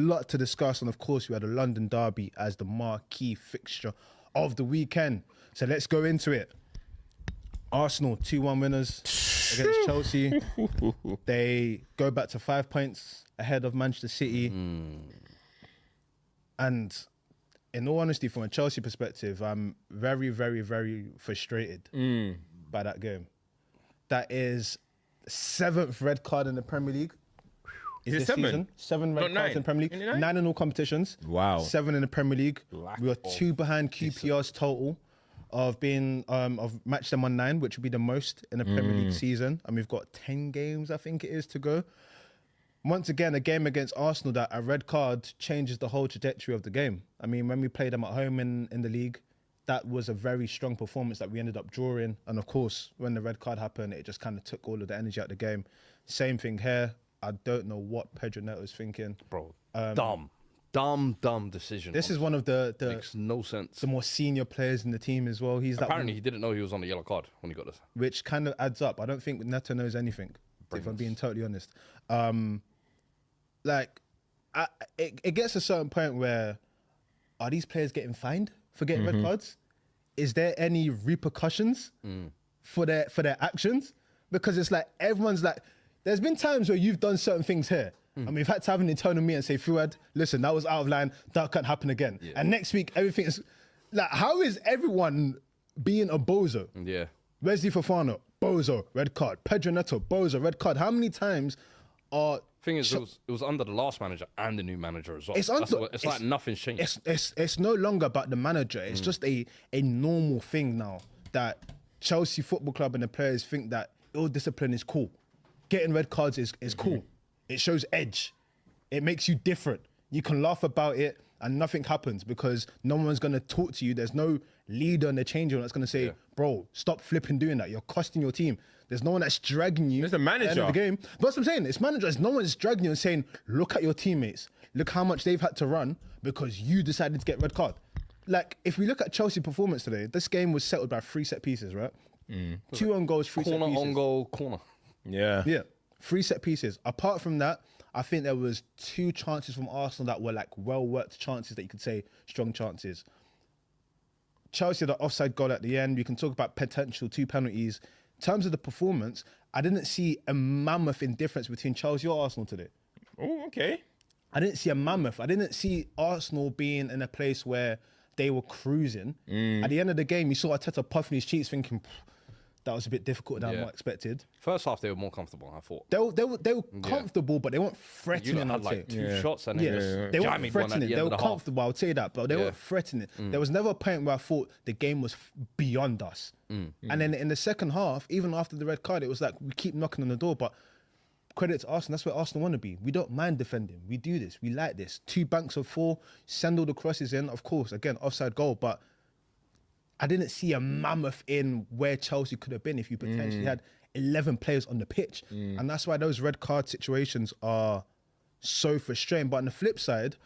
A lot to discuss, and of course, we had a London derby as the marquee fixture of the weekend. So let's go into it. Arsenal 2-1 winners against Chelsea. They go back to 5 points ahead of Manchester City. And in all honesty, from a Chelsea perspective, I'm very, very, very frustrated by that game. That is 7th red card in the Premier League. Is it 7? Season. 7 red cards in the Premier League. 9 in all competitions. Wow. 7 in the Premier League. We are 2 behind QPR's total of being of match them on 9, which would be the most in the Premier League season. And we've got 10 games, I think it is, to go. Once again, a game against Arsenal that a red card changes the whole trajectory of the game. I mean, when we played them at home in the league, that was a very strong performance that we ended up drawing. And of course, when the red card happened, it just kind of took all of the energy out of the game. Same thing here. I don't know what Pedro Neto's thinking. Bro, dumb decision. This is one of the makes no sense. The more senior players in the team as well. He's Apparently, he didn't know he was on the yellow card when he got this. Which kind of adds up. I don't think Neto knows anything, if I'm being totally honest. It gets to a certain point where, are these players getting fined for getting red cards? Is there any repercussions for their actions? Because it's like, everyone's like, there's been times where you've done certain things here, and we've had to have an internal meeting and say, Fuad, listen, that was out of line, that can't happen again. Yeah. And next week, everything is, like, how is everyone being a bozo? Yeah. Wesley Fofana, bozo, red card. Pedro Neto, bozo, red card. How many times are... Thing is, it was under the last manager and the new manager as well. It's like nothing's changed. It's no longer about the manager. It's just a normal thing now that Chelsea Football Club and the players think that ill discipline is cool. Getting red cards is cool. It shows edge. It makes you different. You can laugh about it and nothing happens because no one's going to talk to you. There's no leader in the change room that's going to say, bro, stop flipping doing that. You're costing your team. There's no one that's dragging you. There's a manager. At the end of the game. But that's what I'm saying. It's managers. No one's dragging you and saying, look at your teammates. Look how much they've had to run because you decided to get red card. Like, if we look at Chelsea performance today, this game was settled by 3 set pieces, right? 2 on goals, 3 set pieces. Corner, on goal, corner. Yeah. 3 set pieces. Apart from that, I think there was 2 chances from Arsenal that were like well-worked chances that you could say strong chances. Chelsea had an offside goal at the end. We can talk about potential 2 penalties. In terms of the performance, I didn't see a mammoth indifference between Chelsea or Arsenal today. Oh, okay. I didn't see a mammoth. I didn't see Arsenal being in a place where they were cruising. At the end of the game, you saw Arteta puffing his cheeks thinking, that was a bit difficult than what I expected. First half, they were more comfortable, I thought. They were comfortable, but they weren't threatening. Had like 2 shots and they weren't threatening. They were comfortable, I would say that, but they weren't threatening. There was never a point where I thought the game was beyond us. And then in the second half, even after the red card, it was like we keep knocking on the door, but credit to Arsenal, that's where Arsenal want to be. We don't mind defending. We do this. We like this. 2 banks of 4, send all the crosses in. Of course, again, offside goal, but I didn't see a mammoth in where Chelsea could have been if you potentially had 11 players on the pitch. And that's why those red card situations are so frustrating. But on the flip side,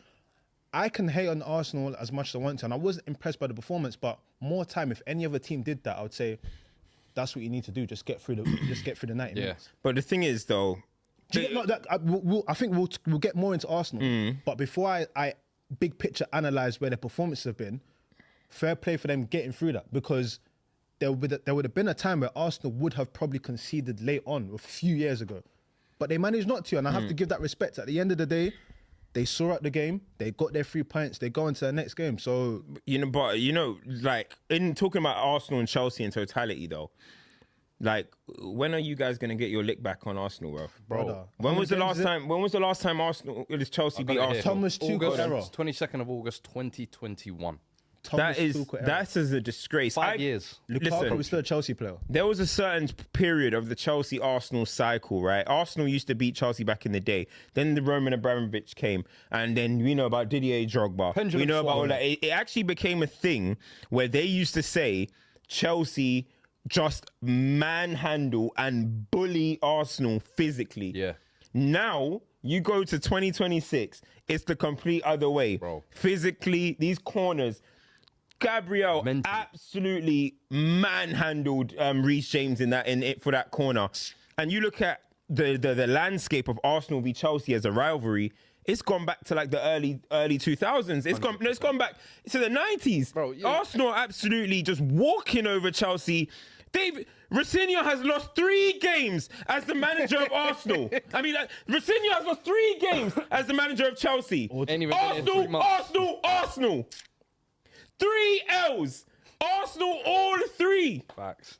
I can hate on Arsenal as much as I want to, and I wasn't impressed by the performance, but more time, if any other team did that, I would say that's what you need to do. Just get through the 90 minutes. But the thing is, though... I think we'll get more into Arsenal. But before I big picture analyse where their performances have been, fair play for them getting through that, because there would have been a time where Arsenal would have probably conceded late on a few years ago. But they managed not to, and I have to give that respect. At the end of the day, they saw out the game, they got their 3 points, they go into the next game. So like in talking about Arsenal and Chelsea in totality though, like, when are you guys gonna get your lick back on Arsenal, bro? When was the last time Arsenal Chelsea beat Arsenal? Thomas Tuchel error. 22nd of August 2021. That is a disgrace. 5 years. Lukaku was still a Chelsea player. There was a certain period of the Chelsea-Arsenal cycle, right? Arsenal used to beat Chelsea back in the day. Then the Roman Abramovich came, and then we know about Didier Drogba. We know about all that. It actually became a thing where they used to say Chelsea just manhandle and bully Arsenal physically. Yeah. Now, you go to 2026, it's the complete other way. Bro. Physically, these corners... Gabriel absolutely manhandled Reece James for that corner. And you look at the landscape of Arsenal v Chelsea as a rivalry, it's gone back to like the early 2000s. It's gone back to the 90s. Bro, yeah. Arsenal absolutely just walking over Chelsea. Rafinha has lost 3 games as the manager of Arsenal. I mean, Rafinha has lost 3 games as the manager of Chelsea. Arsenal. 3 L's. Arsenal, all 3. Facts.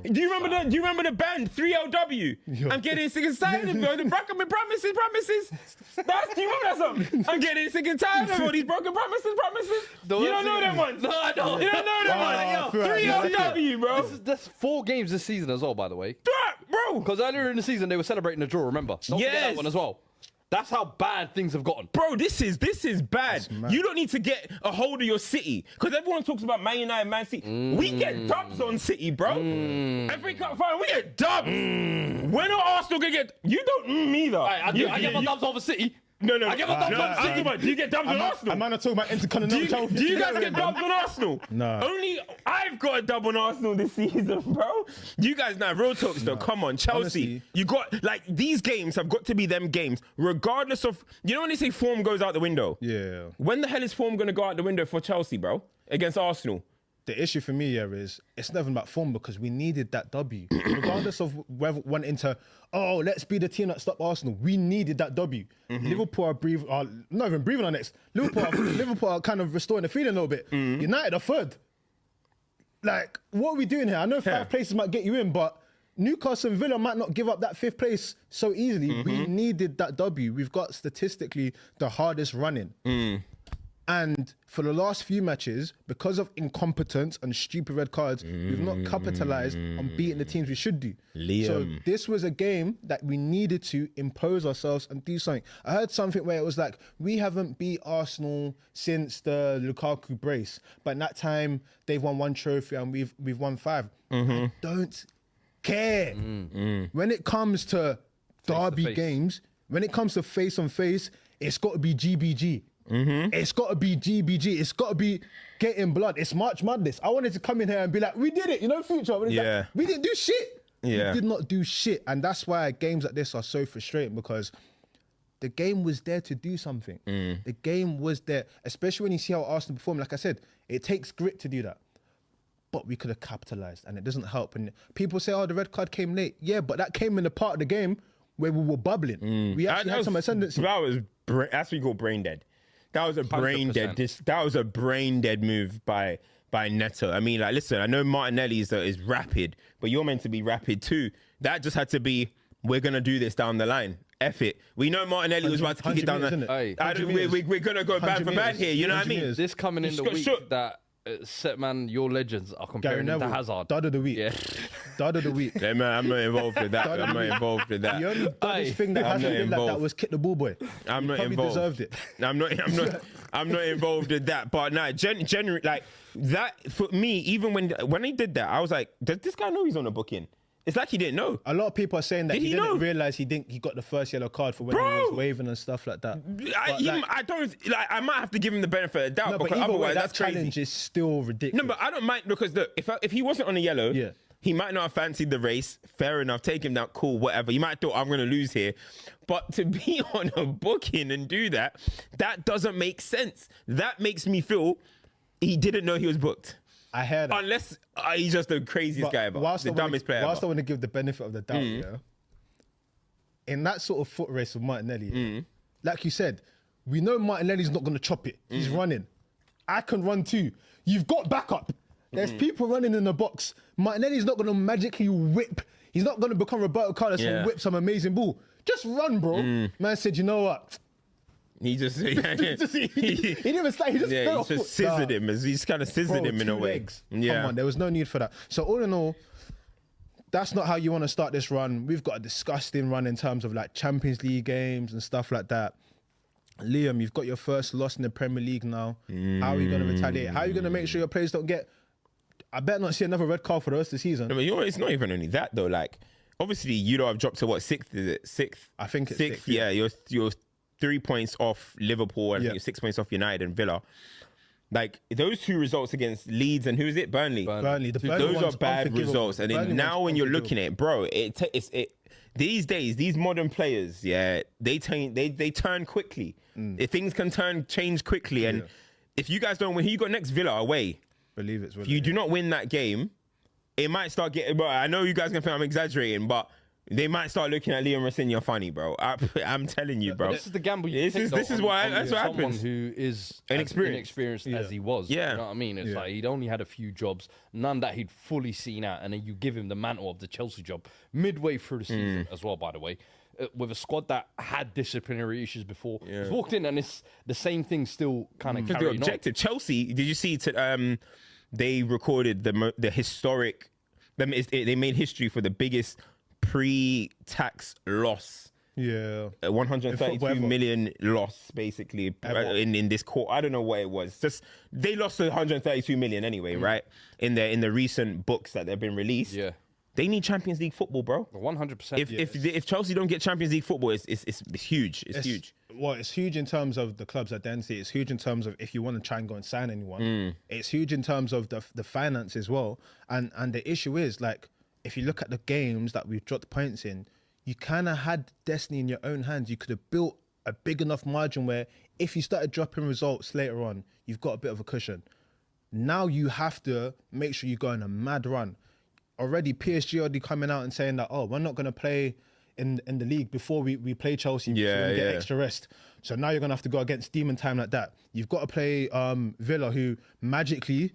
Do you remember the band 3LW? I'm getting sick and tired of the broken promises. Do you remember that song? I'm getting sick and tired of all these broken promises. You don't know them ones. No, I don't. You don't know them ones. 3LW, bro. That's 4 games this season as well, by the way. Bro. Because earlier in the season they were celebrating the draw. Remember? Don't forget that one as well. That's how bad things have gotten. Bro, this is bad. You don't need to get a hold of your City. Because everyone talks about Man United, Man City. We get dubs on City, bro. Every cup final, we get dubs. When are Arsenal going to get... You don't either. I get my dubs over City. No. I get my dubs on City. Do you get dubs on Arsenal? I'm not talking about intercontinental. Do you guys get dubs on Arsenal? No. Only I've got a dub on Arsenal this season, bro. You guys now, real talks though. Come on, Chelsea. Honestly, you got like these games have got to be them games, regardless of when they say form goes out the window. Yeah. When the hell is form going to go out the window for Chelsea, bro? Against Arsenal? The issue for me here is it's never about form because we needed that W. Regardless of whether wanting to, let's be the team that stopped Arsenal. We needed that W. Liverpool are not even breathing on next. Liverpool are kind of restoring the feeling a little bit. United are third. Like, what are we doing here? I know 5 places might get you in, but Newcastle and Villa might not give up that 5th place so easily. We needed that W. We've got statistically the hardest running. And for the last few matches, because of incompetence and stupid red cards, we've not capitalised on beating the teams we should do. Liam. So this was a game that we needed to impose ourselves and do something. I heard something where it was like, we haven't beat Arsenal since the Lukaku brace. But in that time, they've won 1 trophy and we've won 5. I don't care. When it comes to derby games, when it comes to face-on-face, it's got to be GBG. It's got to be GBG. It's got to be getting blood. It's March Madness. I wanted to come in here and be like, we did it, Future. Like, we didn't do shit. We did not do shit. And that's why games like this are so frustrating because the game was there to do something. The game was there, especially when you see how Arsenal perform. Like I said, it takes grit to do that. But we could have capitalised and it doesn't help. And people say, the red card came late. Yeah, but that came in the part of the game where we were bubbling. We actually had some ascendancy. That's what you call brain dead. That was a brain 100%. Dead. That was a brain dead move by Neto. I mean, like, listen, I know Martinelli is rapid, but you're meant to be rapid too. That just had to be. We're gonna do this down the line. F it. We know Martinelli was about to kick it down. We're gonna go bad for bad here. You know what I mean? This coming in the week that. Setman, your legends are comparing him to Hazard. Dud of the week. Dud of the week. Yeah, man, I'm not involved with that. The only duddish thing that hasn't been like that was kick the ball boy. I'm not involved. Deserved it. I'm not involved with that. But nah, generally, like that for me, even when he did that, I was like, does this guy know he's on a booking? It's like he didn't know. A lot of people are saying that he didn't realise he got the first yellow card for when he was waving and stuff like that. I might have to give him the benefit of the doubt because otherwise that challenge is still ridiculous. No, but I don't mind because look, if he wasn't on a yellow, he might not have fancied the race. Fair enough, take him down, cool, whatever. You might have thought I'm going to lose here, but to be on a booking and do that doesn't make sense. That makes me feel he didn't know he was booked. I heard that. Unless he's just the craziest guy ever, the dumbest player ever. Whilst I want to give the benefit of the doubt, in that sort of foot race with Martinelli, like you said, we know Martinelli's not going to chop it. He's running. I can run too. You've got backup. There's people running in the box. Martinelli's not going to magically whip. He's not going to become Roberto Carlos and whip some amazing ball. Just run, bro. Man said, you know what? He just he didn't even start. He just fell. He just scissored him. He's kind of scissored him in a way. Legs. Come on, there was no need for that. So all in all, that's not how you want to start this run. We've got a disgusting run in terms of like Champions League games and stuff like that. Liam, you've got your first loss in the Premier League now. How are you going to retaliate? How are you going to make sure your players don't get... I better not see another red card for the rest of the season. No, but it's not even only that though. Like, obviously, you know, I've dropped to what, 6th? Is it 6th? I think it's 6th. Yeah, you're 3 points off Liverpool and you're 6 points off United and Villa. Like those 2 results against Leeds and who is it? Burnley. Burnley. Those are bad results. And then now when you're looking at it, bro, these days, these modern players, yeah, they turn quickly. Things can change quickly. And if you guys don't win, who you got next? Villa away. Believe it's If you do not win that game, it might start getting. Bro, I know you guys gonna think I'm exaggerating, but they might start looking at Liam Rossignon funny, bro. I'm telling you, bro. This is the gamble you This is why that's what someone happens. Who is inexperienced as he was. Yeah. You know what I mean? It's like he'd only had a few jobs, none that he'd fully seen out, and then you give him the mantle of the Chelsea job midway through the season as well, by the way. With a squad that had disciplinary issues before. He's walked in and it's the same thing still kind of carrying objective. on. Chelsea, did you see they recorded the historic, they made history for the biggest pre-tax loss. Yeah. 132 million loss, basically, in this court. I don't know what it was. Just they lost 132 million anyway, right? In the recent books that have been released. Yeah. They need Champions League football, bro. 100%. If Chelsea don't get Champions League football, it's huge. It's huge. Well, it's huge in terms of the club's identity. It's huge in terms of if you want to try and go and sign anyone. It's huge in terms of the finance as well. And the issue is, like, if you look at the games that we've dropped points in, you kind of had destiny in your own hands. You could have built a big enough margin where if you started dropping results later on, you've got a bit of a cushion. Now you have to make sure you go on a mad run. Already PSG already coming out and saying that, oh, we're not going to play in the league before we play Chelsea. We're going to get extra rest. So now you're going to have to go against demon time like that. You've got to play Villa, who magically,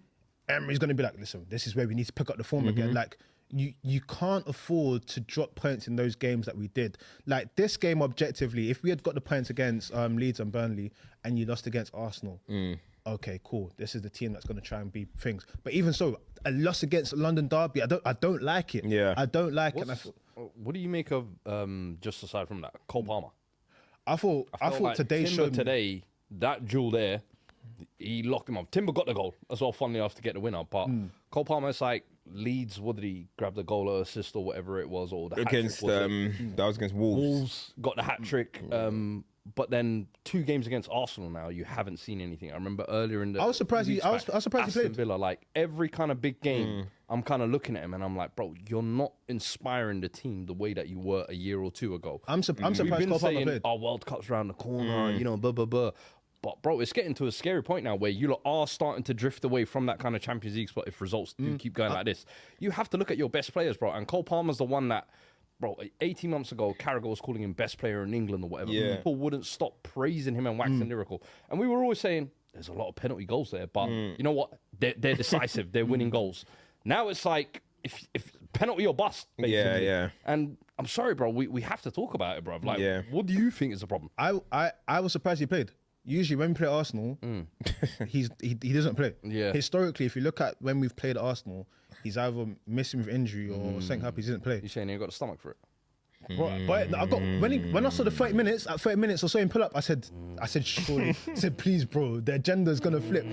Emery's going to be like, listen, this is where we need to pick up the form again. Like, you can't afford to drop points in those games that we did. Like, this game, objectively, if we had got the points against Leeds and Burnley and you lost against Arsenal, okay, cool. This is the team that's going to try and beat things. But even so, a loss against London Derby, I don't like it. Yeah, I don't like it. What do you make of just aside from that, Cole Palmer? I thought like today showed today that duel there. He locked him up. Timber got the goal as well, funnily enough, to get the winner. But Cole Palmer, it's like Leeds. What did he grab the goal or assist or whatever it was, or the against that was against Wolves. Wolves got the hat trick. But then 2 games against Arsenal now, you haven't seen anything. I remember earlier in the... I was surprised he played. Villa, like every kind of big game, I'm kind of looking at him and I'm like, bro, you're not inspiring the team the way that you were a year or 2 ago. I'm surprised Cole Palmer played. Our World Cup's around the corner, you know, blah, blah, blah. But, bro, it's getting to a scary point now where you lot are starting to drift away from that kind of Champions League spot if results do keep going like this. You have to look at your best players, bro. And Cole Palmer's the one that... Bro, 18 months ago, Carragher was calling him best player in England or whatever. Yeah. People wouldn't stop praising him and waxing lyrical. And we were always saying, there's a lot of penalty goals there. But you know what? They're decisive. They're winning goals. Now it's like, if penalty or bust, basically. Yeah. And I'm sorry, bro. We have to talk about it, bro. Like, what do you think is the problem? I was surprised he played. Usually when we play Arsenal, he doesn't play. Yeah. Historically, if you look at when we've played Arsenal, he's either missing with injury or something happy he didn't play. You're saying he ain't got the stomach for it? But I got when I saw the 30 minutes, at 30 minutes or so in pull up, I said, surely, I said, please, bro, the agenda's gonna flip.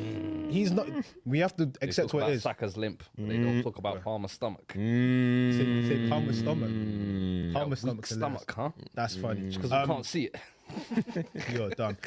He's not. We have to accept what it is. Saka's limp. They don't talk about Palmer's stomach. Say Palmer's stomach. Palmer's Weak stomach, huh? That's funny. Because we can't see it. You're done.